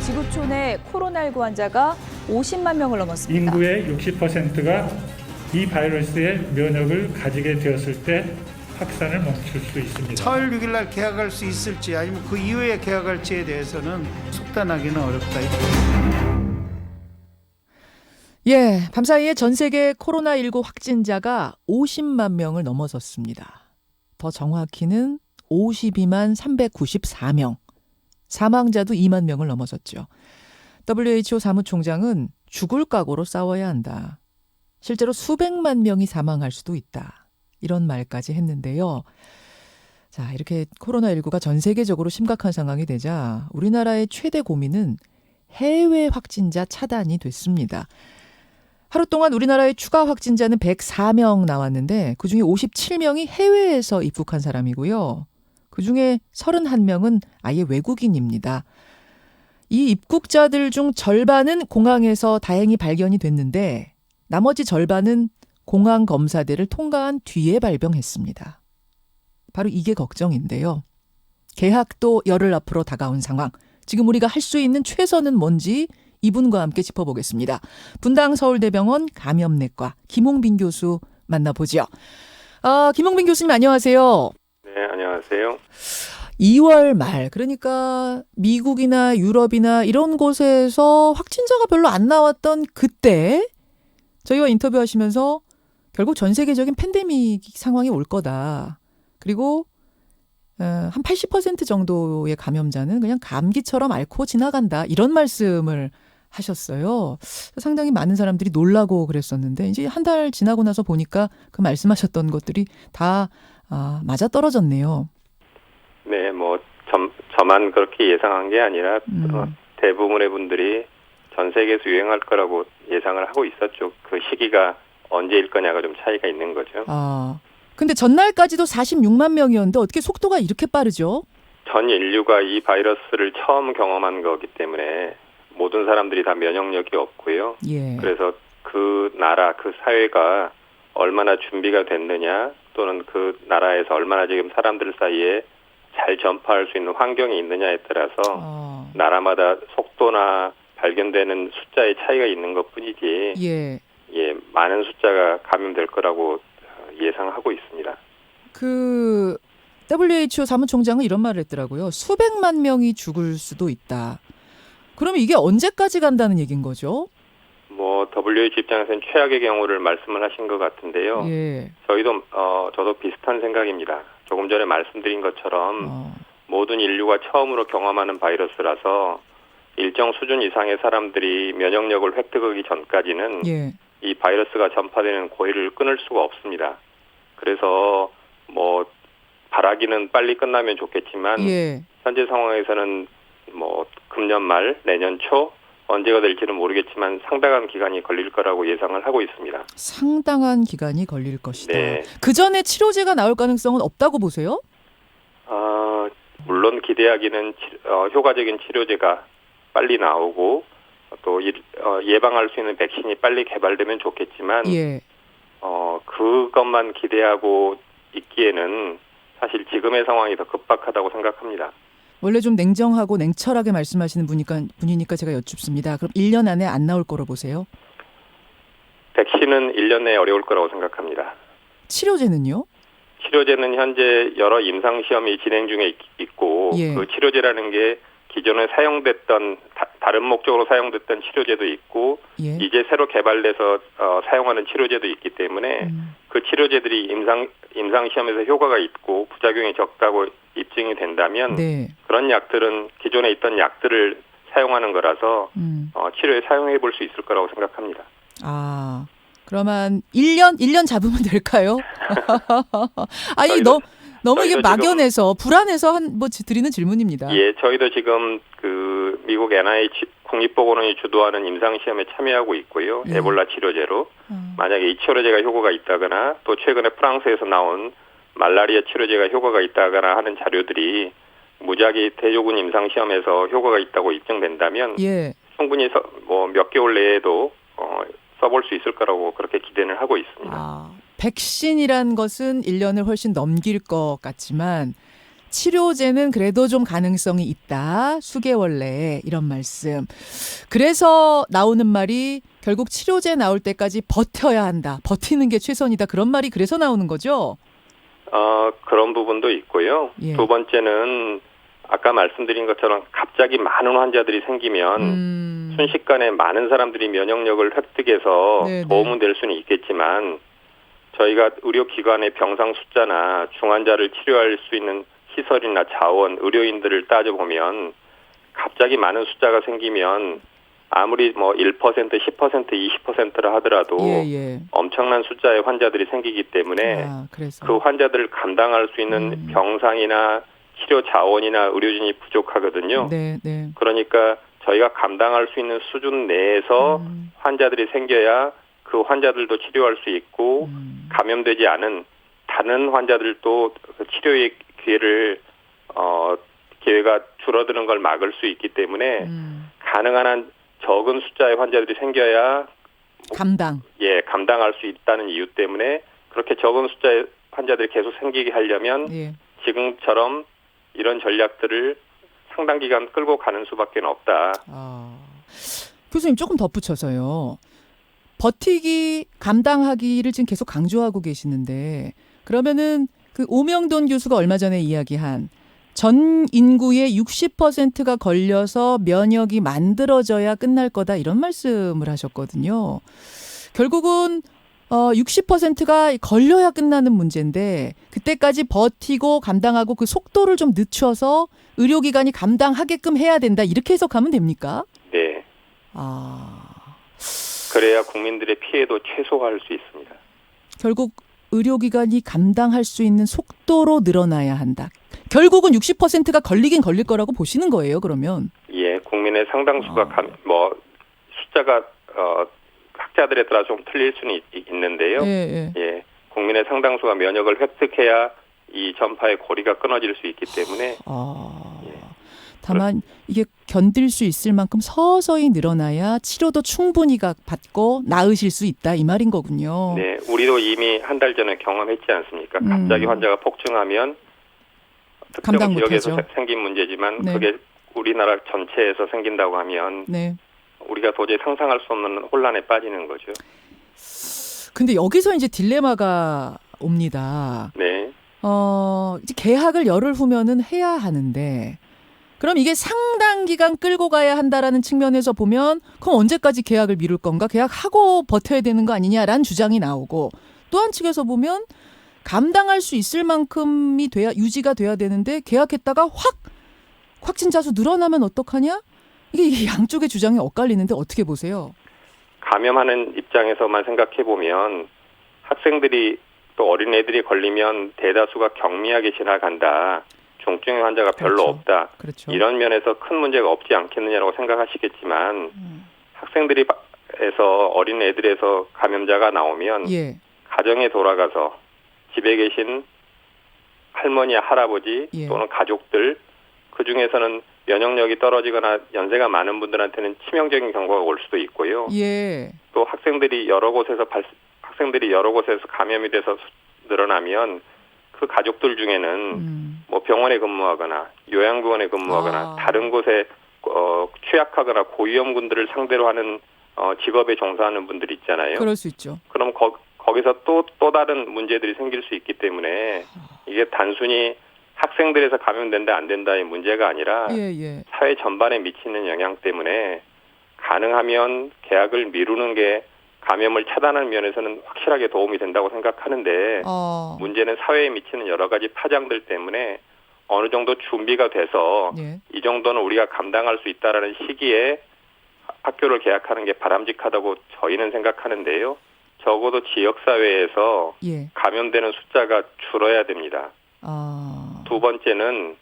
지구촌의 코로나19 환자가 50만 명을 넘었습니다. 인구의 60%가 이 바이러스의 면역을 가지게 되었을 때 확산을 멈출 수 있습니다. 4월 6일 날 개학할 수 있을지 아니면 그 이후에 개학할지에 대해서는 속단하기는 어렵다. 예, 밤사이에 전 세계 코로나19 확진자가 50만 명을 넘어섰습니다. 더 정확히는 52만 394명. 사망자도 2만 명을 넘어섰죠. WHO 사무총장은 죽을 각오로 싸워야 한다. 실제로 수백만 명이 사망할 수도 있다. 이런 말까지 했는데요. 자, 이렇게 코로나19가 전 세계적으로 심각한 상황이 되자 우리나라의 최대 고민은 해외 확진자 차단이 됐습니다. 하루 동안 우리나라의 추가 확진자는 104명 나왔는데 그중에 57명이 해외에서 입국한 사람이고요. 그중에 31명은 아예 외국인입니다. 이 입국자들 중 절반은 공항에서 다행히 발견이 됐는데 나머지 절반은 공항 검사대를 통과한 뒤에 발병했습니다. 바로 이게 걱정인데요. 개학도 열흘 앞으로 다가온 상황. 지금 우리가 할 수 있는 최선은 뭔지 이분과 함께 짚어보겠습니다. 분당 서울대병원 감염내과 김홍빈 교수 만나보죠. 김홍빈 교수님 안녕하세요. 네, 안녕하세요. 2월 말, 그러니까 미국이나 유럽이나 이런 곳에서 확진자가 별로 안 나왔던 그때 저희와 인터뷰하시면서 결국 전 세계적인 팬데믹 상황이 올 거다. 그리고 한 80% 정도의 감염자는 그냥 감기처럼 앓고 지나간다. 이런 말씀을 하셨어요. 상당히 많은 사람들이 놀라고 그랬었는데 이제 한 달 지나고 나서 보니까 그 말씀하셨던 것들이 다 맞아떨어졌네요. 네, 저만 그렇게 예상한 게 아니라 대부분의 분들이 전 세계에서 유행할 거라고 예상을 하고 있었죠. 그 시기가 언제일 거냐가 좀 차이가 있는 거죠. 근데 전날까지도 46만 명이었는데 어떻게 속도가 이렇게 빠르죠? 전 인류가 이 바이러스를 처음 경험한 거기 때문에 모든 사람들이 다 면역력이 없고요. 예. 그래서 그 나라, 그 사회가 얼마나 준비가 됐느냐 또는 그 나라에서 얼마나 지금 사람들 사이에 잘 전파할 수 있는 환경이 있느냐에 따라서 나라마다 속도나 발견되는 숫자의 차이가 있는 것뿐이지 많은 숫자가 감염될 거라고 예상하고 있습니다. 그 WHO 사무총장은 이런 말을 했더라고요. 수백만 명이 죽을 수도 있다. 그러면 이게 언제까지 간다는 얘기인 거죠? WHO 입장에서는 최악의 경우를 말씀을 하신 것 같은데요. 예. 저도 비슷한 생각입니다. 조금 전에 말씀드린 것처럼 모든 인류가 처음으로 경험하는 바이러스라서 일정 수준 이상의 사람들이 면역력을 획득하기 전까지는 이 바이러스가 전파되는 고리를 끊을 수가 없습니다. 그래서 바라기는 빨리 끝나면 좋겠지만 현재 상황에서는 금년 말, 내년 초 언제가 될지는 모르겠지만 상당한 기간이 걸릴 거라고 예상을 하고 있습니다. 상당한 기간이 걸릴 것이다. 네. 그 전에 치료제가 나올 가능성은 없다고 보세요? 물론 기대하기는 효과적인 치료제가 빨리 나오고 또 예방할 수 있는 백신이 빨리 개발되면 좋겠지만 그것만 기대하고 있기에는 사실 지금의 상황이 더 급박하다고 생각합니다. 원래 좀 냉정하고 냉철하게 말씀하시는 분이니까 제가 여쭙습니다. 그럼 1년 안에 안 나올 거로 보세요? 백신은 1년 내에 어려울 거라고 생각합니다. 치료제는요? 치료제는 현재 여러 임상시험이 진행 중에 있고 그 치료제라는 게 기존에 사용됐던 다른 목적으로 사용됐던 치료제도 있고 이제 새로 개발돼서 사용하는 치료제도 있기 때문에 그 치료제들이 임상시험에서 효과가 있고 부작용이 적다고 입증이 된다면 그런 약들은 기존에 있던 약들을 사용하는 거라서 치료에 사용해 볼 수 있을 거라고 생각합니다. 그러면 1년 잡으면 될까요? 아니 너무 이게 막연해서 불안해서 드리는 질문입니다. 예, 저희도 지금 그 미국 NIH 국립보건원이 주도하는 임상시험에 참여하고 있고요. 에볼라 치료제로. 만약에 이 치료제가 효과가 있다거나 또 최근에 프랑스에서 나온 말라리아 치료제가 효과가 있다거나 하는 자료들이 무작위 대조군 임상시험에서 효과가 있다고 입증된다면 충분히 몇 개월 내에도 써볼 수 있을 거라고 그렇게 기대는 하고 있습니다. 백신이란 것은 1년을 훨씬 넘길 것 같지만 치료제는 그래도 좀 가능성이 있다. 수개월 내에 이런 말씀. 그래서 나오는 말이 결국 치료제 나올 때까지 버텨야 한다. 버티는 게 최선이다. 그런 말이 그래서 나오는 거죠? 그런 부분도 있고요. 예. 두 번째는 아까 말씀드린 것처럼 갑자기 많은 환자들이 생기면 순식간에 많은 사람들이 면역력을 획득해서 네네. 도움은 될 수는 있겠지만 저희가 의료기관의 병상 숫자나 중환자를 치료할 수 있는 시설이나 자원, 의료인들을 따져보면 갑자기 많은 숫자가 생기면 아무리 뭐 1%, 10%, 20%라 하더라도 예. 엄청난 숫자의 환자들이 생기기 때문에 그래서. 그 환자들을 감당할 수 있는 병상이나 치료 자원이나 의료진이 부족하거든요. 네. 그러니까 저희가 감당할 수 있는 수준 내에서 환자들이 생겨야 그 환자들도 치료할 수 있고 감염되지 않은 다른 환자들도 그 치료의 기회가 줄어드는 걸 막을 수 있기 때문에 가능한 한 적은 숫자의 환자들이 생겨야 감당할 수 있다는 이유 때문에 그렇게 적은 숫자의 환자들이 계속 생기게 하려면 지금처럼 이런 전략들을 상당 기간 끌고 가는 수밖에 없다. 교수님 조금 덧붙여서요. 버티기, 감당하기를 지금 계속 강조하고 계시는데 그러면은 그 오명돈 교수가 얼마 전에 이야기한 전 인구의 60%가 걸려서 면역이 만들어져야 끝날 거다 이런 말씀을 하셨거든요. 결국은 60%가 걸려야 끝나는 문제인데 그때까지 버티고 감당하고 그 속도를 좀 늦춰서 의료기관이 감당하게끔 해야 된다. 이렇게 해석하면 됩니까? 네. 그래야 국민들의 피해도 최소화할 수 있습니다. 결국 의료기관이 감당할 수 있는 속도로 늘어나야 한다. 결국은 60%가 걸리긴 걸릴 거라고 보시는 거예요, 그러면? 예, 국민의 상당수가 숫자가 학자들에 따라 좀 틀릴 수는 있는데요. 예, 국민의 상당수가 면역을 획득해야 이 전파의 고리가 끊어질 수 있기 때문에. 다만 이게 견딜 수 있을 만큼 서서히 늘어나야 치료도 충분히 받고 나으실 수 있다 이 말인 거군요. 네, 우리도 이미 한 달 전에 경험했지 않습니까? 갑자기 환자가 폭증하면 특정 지역에서 생긴 문제지만 그게 우리나라 전체에서 생긴다고 하면 우리가 도저히 상상할 수 없는 혼란에 빠지는 거죠. 근데 여기서 이제 딜레마가 옵니다. 네. 이제 개학을 열흘 후면은 해야 하는데 그럼 이게 상당 기간 끌고 가야 한다라는 측면에서 보면 그럼 언제까지 계약을 미룰 건가? 계약하고 버텨야 되는 거 아니냐라는 주장이 나오고 또 한 측에서 보면 감당할 수 있을 만큼이 유지가 돼야 되는데 계약했다가 확진자 수 늘어나면 어떡하냐? 이게 양쪽의 주장이 엇갈리는데 어떻게 보세요? 감염하는 입장에서만 생각해 보면 학생들이 또 어린애들이 걸리면 대다수가 경미하게 지나간다. 중증의 환자가 별로 없다. 이런 면에서 큰 문제가 없지 않겠느냐라고 생각하시겠지만 학생들에서 어린애들에서 감염자가 나오면 가정에 돌아가서 집에 계신 할머니, 할아버지 또는 가족들 그중에서는 면역력이 떨어지거나 연세가 많은 분들한테는 치명적인 경과가 올 수도 있고요. 또 학생들이 여러 곳에서 감염이 돼서 늘어나면 그 가족들 중에는 뭐 병원에 근무하거나 요양병원에 근무하거나 다른 곳에 취약하거나 고위험군들을 상대로 하는 직업에 종사하는 분들이 있잖아요. 그럴 수 있죠. 그럼 거기서 또 다른 문제들이 생길 수 있기 때문에 이게 단순히 학생들에서 감염된다 안 된다의 문제가 아니라 사회 전반에 미치는 영향 때문에 가능하면 계약을 미루는 게 감염을 차단하는 면에서는 확실하게 도움이 된다고 생각하는데 문제는 사회에 미치는 여러 가지 파장들 때문에 어느 정도 준비가 돼서 이 정도는 우리가 감당할 수 있다라는 시기에 학교를 개학하는 게 바람직하다고 저희는 생각하는데요. 적어도 지역사회에서 감염되는 숫자가 줄어야 됩니다. 두 번째는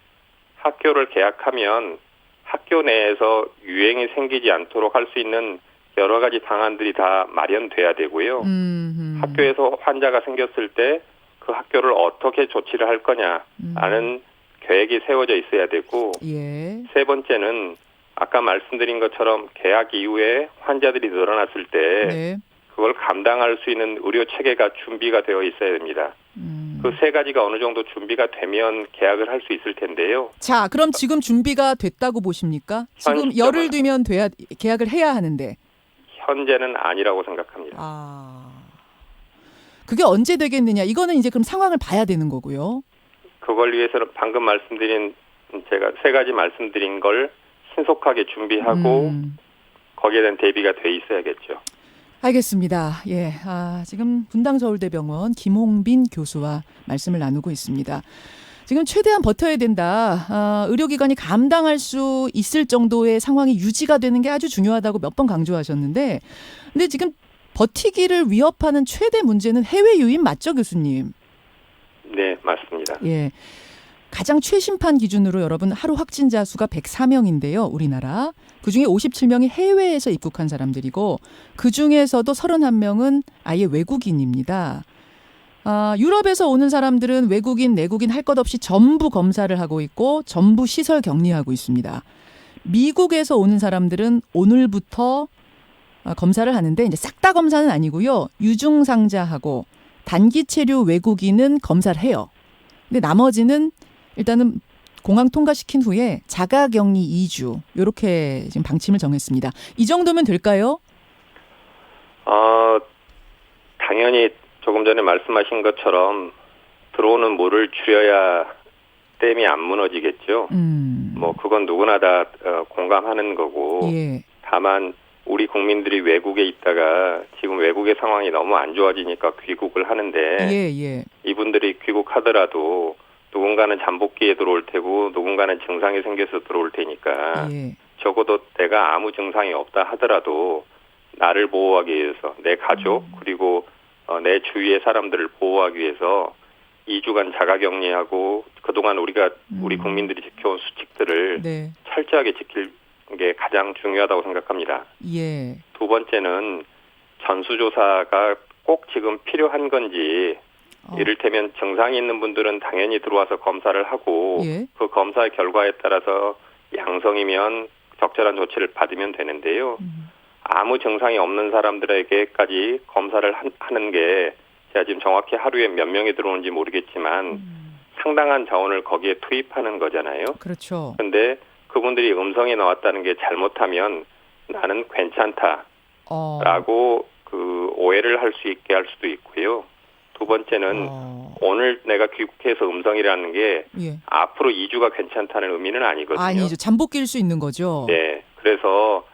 학교를 개학하면 학교 내에서 유행이 생기지 않도록 할 수 있는 여러 가지 방안들이 다 마련돼야 되고요. 학교에서 환자가 생겼을 때 그 학교를 어떻게 조치를 할 거냐라는 계획이 세워져 있어야 되고 세 번째는 아까 말씀드린 것처럼 개학 이후에 환자들이 늘어났을 때 그걸 감당할 수 있는 의료 체계가 준비가 되어 있어야 됩니다. 그 세 가지가 어느 정도 준비가 되면 계약을 할 수 있을 텐데요. 자, 그럼 지금 준비가 됐다고 보십니까? 지금 열흘 뒤면 계약을 해야 하는데. 현재는 아니라고 생각합니다. 그게 언제 되겠느냐? 이거는 이제 그럼 상황을 봐야 되는 거고요. 그걸 위해서는 방금 제가 세 가지 말씀드린 걸 신속하게 준비하고 거기에 대한 대비가 돼 있어야겠죠. 알겠습니다. 예, 지금 분당서울대병원 김홍빈 교수와 말씀을 나누고 있습니다. 지금 최대한 버텨야 된다. 의료기관이 감당할 수 있을 정도의 상황이 유지가 되는 게 아주 중요하다고 몇 번 강조하셨는데, 근데 지금 버티기를 위협하는 최대 문제는 해외 유입 맞죠, 교수님? 네, 맞습니다. 예. 가장 최신판 기준으로 여러분 하루 확진자 수가 104명인데요. 우리나라. 그중에 57명이 해외에서 입국한 사람들이고 그중에서도 31명은 아예 외국인입니다. 유럽에서 오는 사람들은 외국인, 내국인 할 것 없이 전부 검사를 하고 있고 전부 시설 격리하고 있습니다. 미국에서 오는 사람들은 오늘부터 검사를 하는데 이제 싹 다 검사는 아니고요. 유증상자하고 단기 체류 외국인은 검사를 해요. 근데 나머지는 일단은 공항 통과시킨 후에 자가격리 2주 이렇게 지금 방침을 정했습니다. 이 정도면 될까요? 당연히 조금 전에 말씀하신 것처럼 들어오는 물을 줄여야 댐이 안 무너지겠죠. 뭐 그건 누구나 다 공감하는 거고. 예. 다만 우리 국민들이 외국에 있다가 지금 외국의 상황이 너무 안 좋아지니까 귀국을 하는데 예. 이분들이 귀국하더라도 누군가는 잠복기에 들어올 테고 누군가는 증상이 생겨서 들어올 테니까 예. 적어도 내가 아무 증상이 없다 하더라도 나를 보호하기 위해서 내 가족 그리고 내 주위의 사람들을 보호하기 위해서 2주간 자가격리하고 그동안 우리 국민들이 지켜온 수칙들을 네. 철저하게 지킬 게 가장 중요하다고 생각합니다. 예. 두 번째는 전수조사가 꼭 지금 필요한 건지 이를테면 증상이 있는 분들은 당연히 들어와서 검사를 하고 예. 그 검사의 결과에 따라서 양성이면 적절한 조치를 받으면 되는데요. 아무 증상이 없는 사람들에게까지 검사를 하는 게 제가 지금 정확히 하루에 몇 명이 들어오는지 모르겠지만 상당한 자원을 거기에 투입하는 거잖아요. 그렇죠. 그런데 그분들이 음성이 나왔다는 게 잘못하면 나는 괜찮다라고 그 오해를 할 수 있게 할 수도 있고요. 두 번째는 오늘 내가 귀국해서 음성이라는 게 예. 앞으로 2주가 괜찮다는 의미는 아니거든요. 아니죠. 잠복기일 수 있는 거죠. 네. 그래서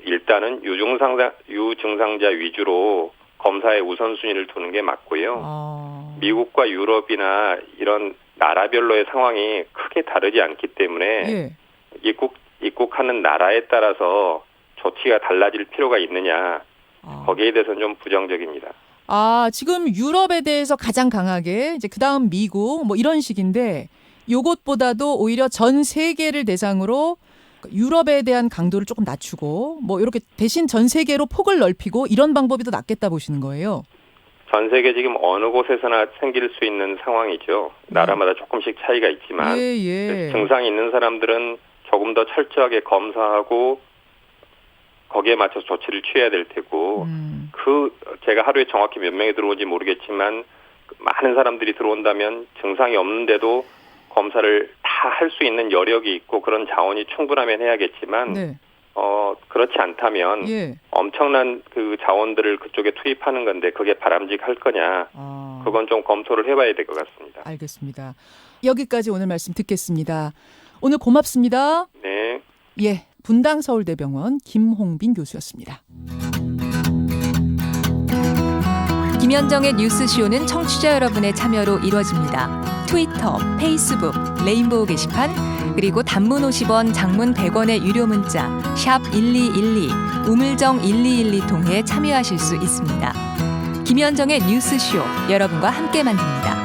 일단은 유증상자 위주로 검사의 우선순위를 두는 게 맞고요. 미국과 유럽이나 이런 나라별로의 상황이 크게 다르지 않기 때문에 예. 입국하는 나라에 따라서 조치가 달라질 필요가 있느냐 거기에 대해서는 좀 부정적입니다. 지금 유럽에 대해서 가장 강하게 이제 그다음 미국 뭐 이런 식인데 요것보다도 오히려 전 세계를 대상으로 유럽에 대한 강도를 조금 낮추고 뭐 이렇게 대신 전 세계로 폭을 넓히고 이런 방법이 더 낫겠다 보시는 거예요. 전 세계 지금 어느 곳에서나 생길 수 있는 상황이죠. 나라마다 조금씩 차이가 있지만 예. 증상이 있는 사람들은 조금 더 철저하게 검사하고 거기에 맞춰서 조치를 취해야 될 테고 제가 하루에 정확히 몇 명이 들어오는지 모르겠지만 많은 사람들이 들어온다면 증상이 없는데도 검사를 다 할 수 있는 여력이 있고 그런 자원이 충분하면 해야겠지만 네. 그렇지 않다면 예. 엄청난 그 자원들을 그쪽에 투입하는 건데 그게 바람직할 거냐 그건 좀 검토를 해봐야 될 것 같습니다. 알겠습니다. 여기까지 오늘 말씀 듣겠습니다. 오늘 고맙습니다. 네. 예, 분당서울대병원 김홍빈 교수였습니다. 김현정의 뉴스쇼는 청취자 여러분의 참여로 이루어집니다. 트위터, 페이스북, 레인보우 게시판, 그리고 단문 50원, 장문 100원의 유료 문자 샵 1212, 우물정 1212 통해 참여하실 수 있습니다. 김현정의 뉴스쇼, 여러분과 함께 만듭니다.